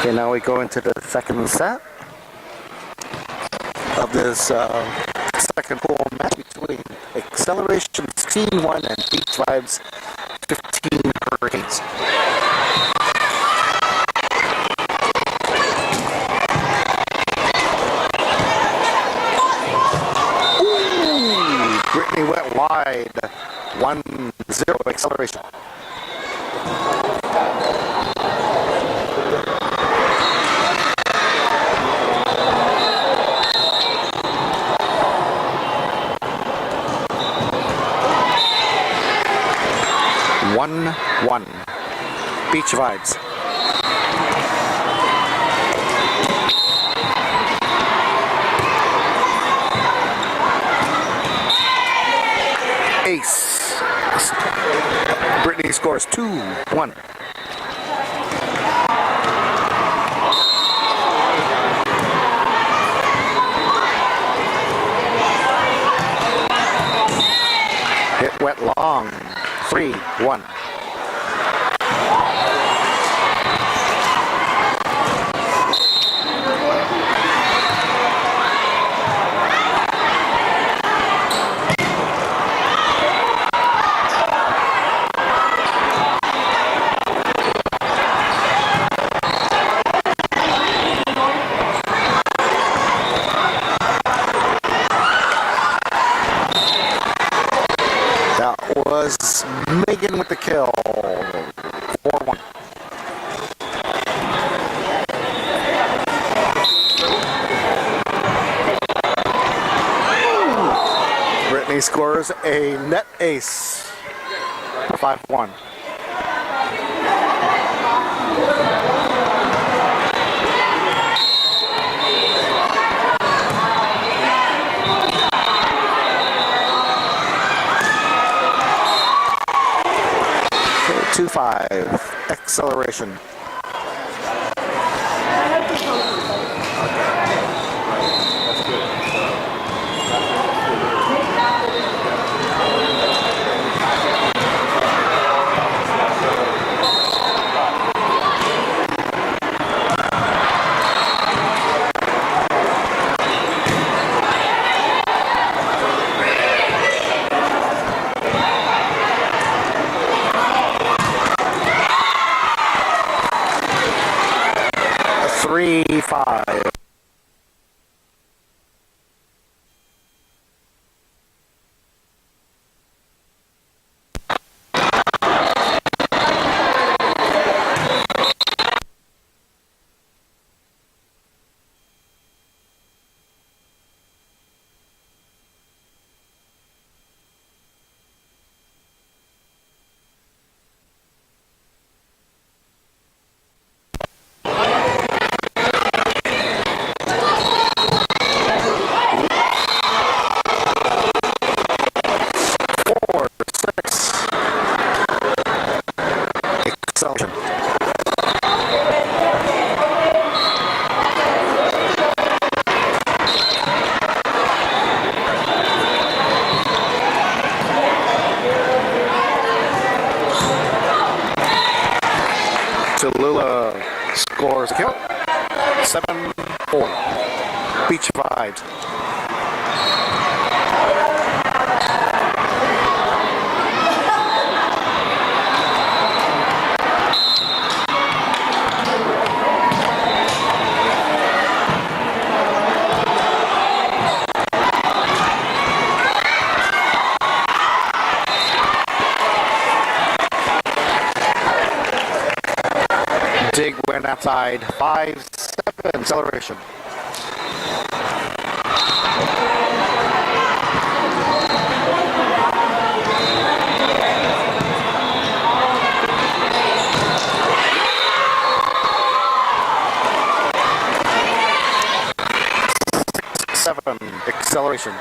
Okay, now we go into the second set of this second pool match between Xceleration 16-1 and Beach Vibes 15 Hurricanes. Ooh, Brittany went wide. 1-0 Xceleration. One. Beach Vibes. Ace. Brittany scores 2-1. Hit went long. 3-1. Was Megan with the kill. 4-1. Brittany scores a net ace. 5-1. Okay, 2-5. Xceleration. Five. Tallulah scores a kill. 7-4. Beach Vibes. Dig went outside. 5-7 Xceleration. Xceleration.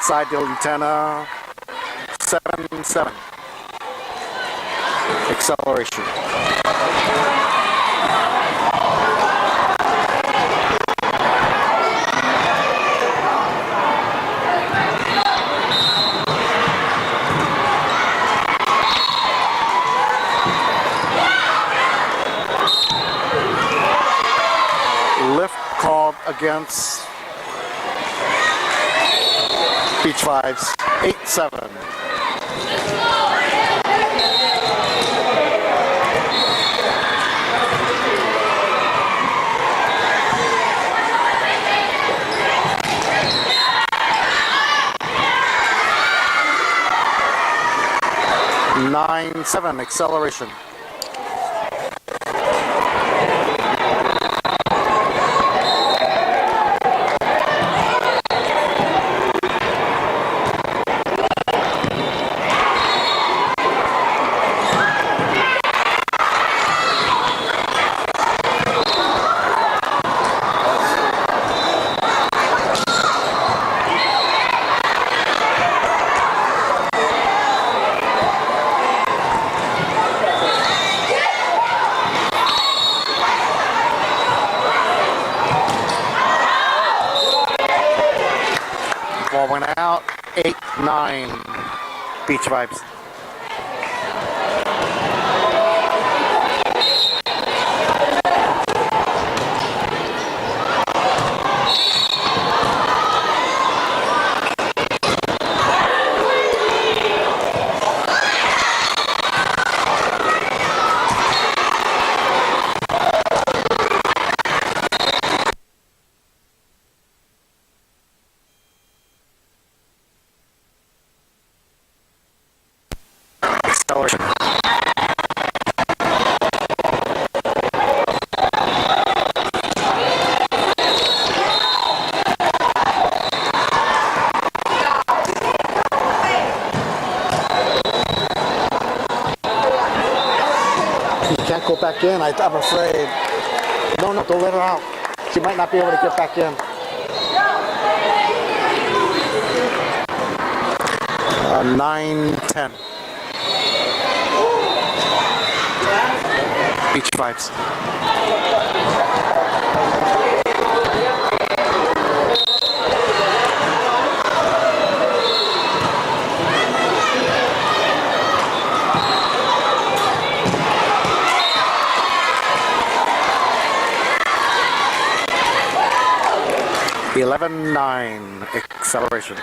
outside the antenna. 7-7. Acceleration. Lift called against Beach Vibes. 8-7. Nine, 7, acceleration. Ball went out. 8-9. Beach Vibes. Acceleration. You can't go back in. I'm afraid. No, don't let her out. She might not be able to get back in. 9-10. Beach Vibes. $11-9. Acceleration.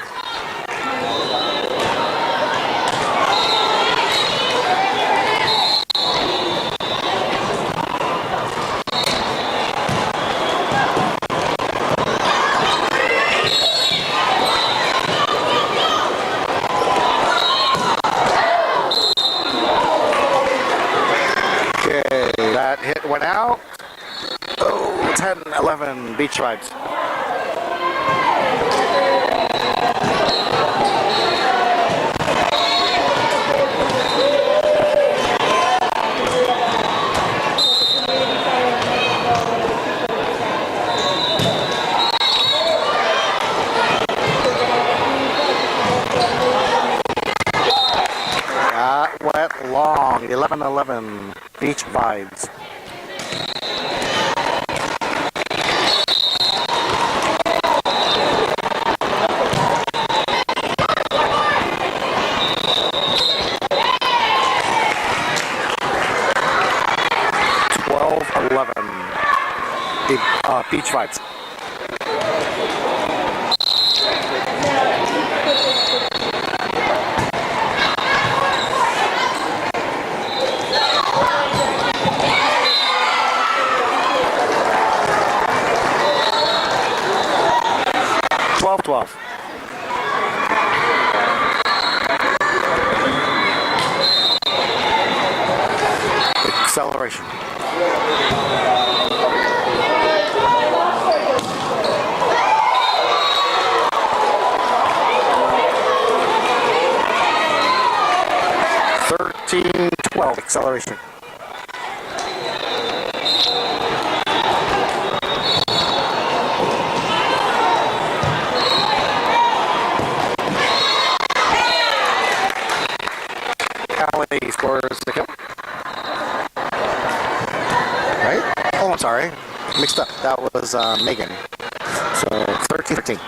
That hit went out. Oh, 10-11. Beach Vibes. That went long. 11-11. Beach Vibes. Beach Vibes. $12-12. Acceleration. Acceleration. Mixed up. That was Megan. So 13-13.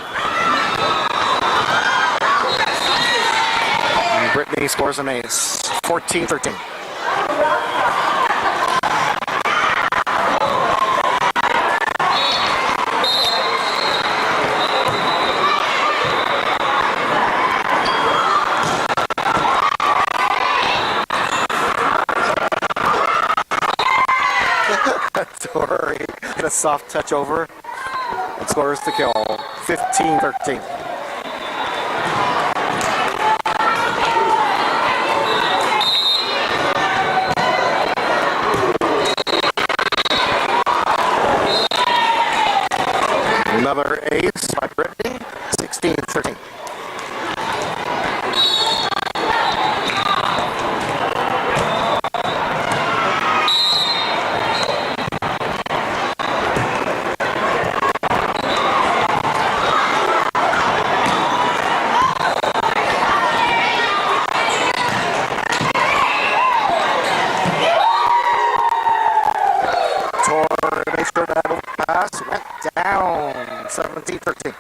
Brittany scores an ace. 14-13. Tori hit a soft touch over and scores the kill. 15-13. Another ace by Brittany. 16-13. Pass went down. 17-13.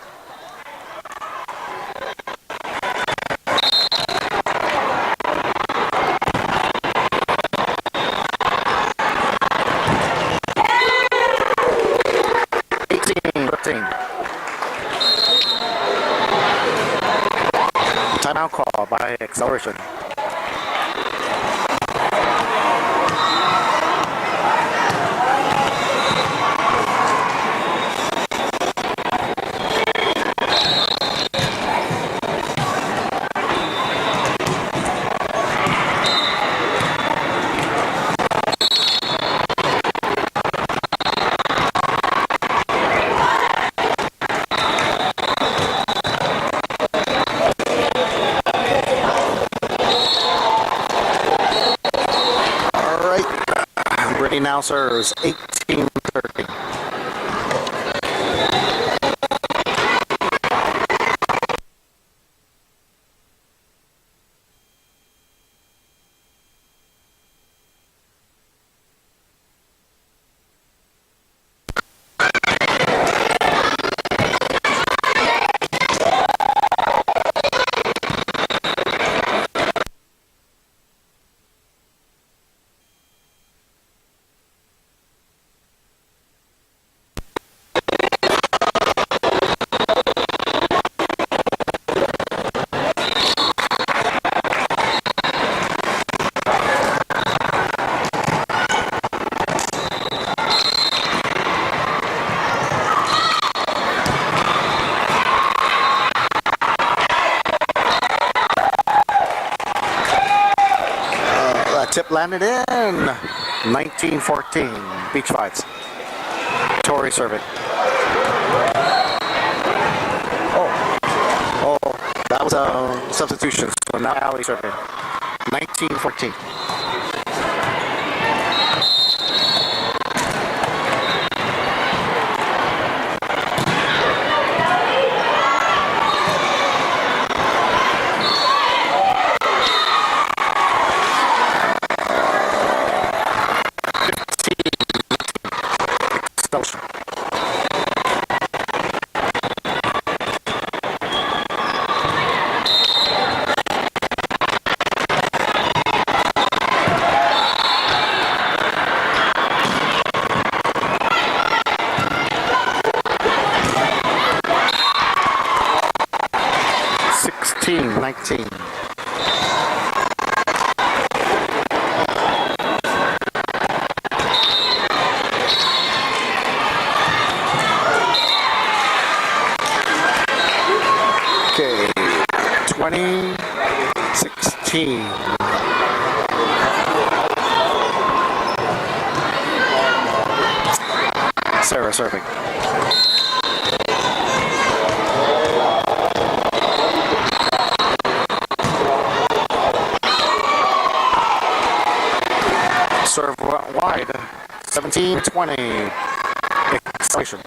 Timeout call by Xceleration. Now serves 18-13. Tip landed in. 19-14. Beach Fives. Tori serving. Oh, that was a substitution. So now Allie serving. 19-14. Okay, 20-16. Sarah serving. Serve wide. 17-20. Xceleration.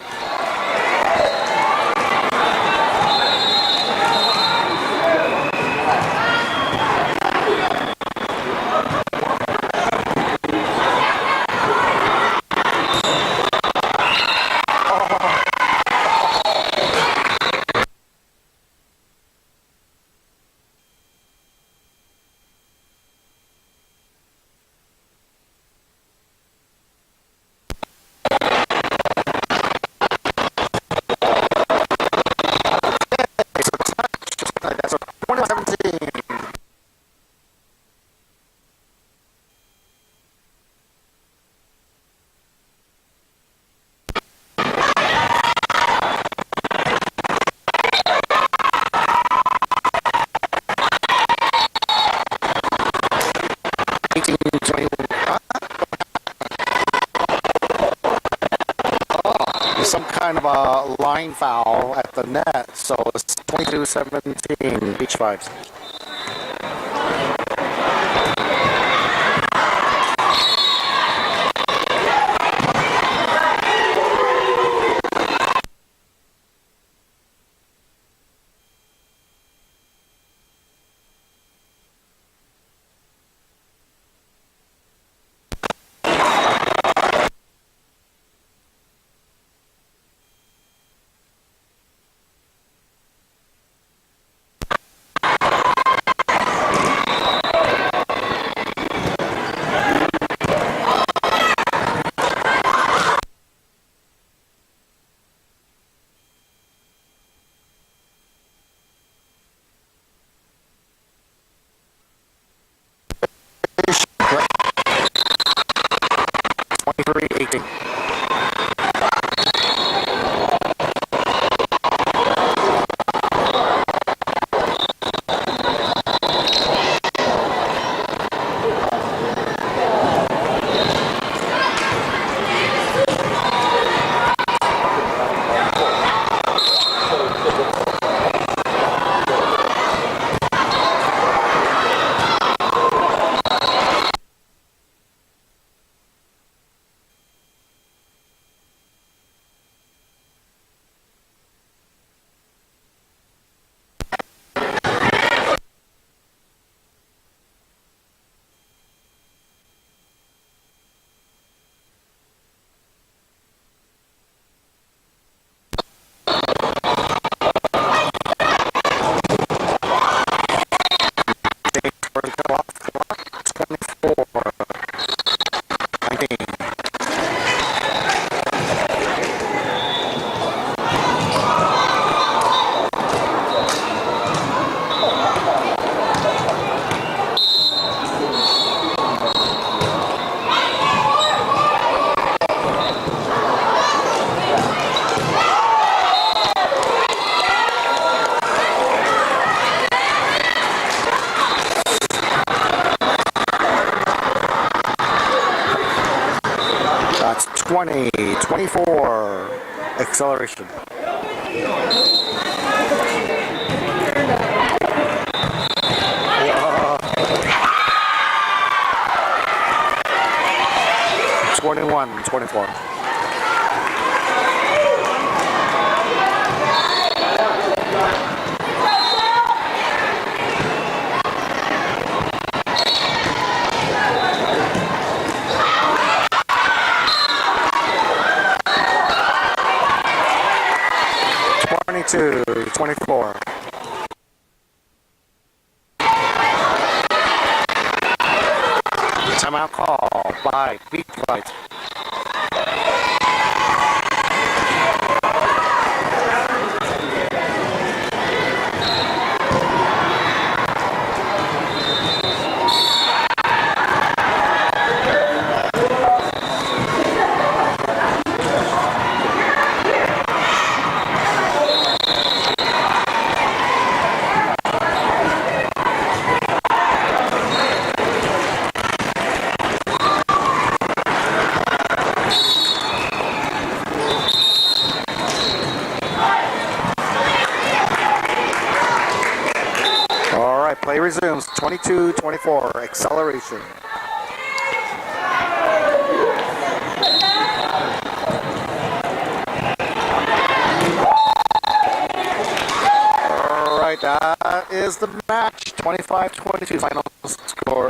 some kind of a line foul at the net, so it's 22-17 Beach Vibes. That's 20-24 Xceleration. Yeah. 21-24. 22-24. Timeout call by Beach Vibes. Play resumes, 22-24, Xceleration. All right, that is the match, 25-22 final score.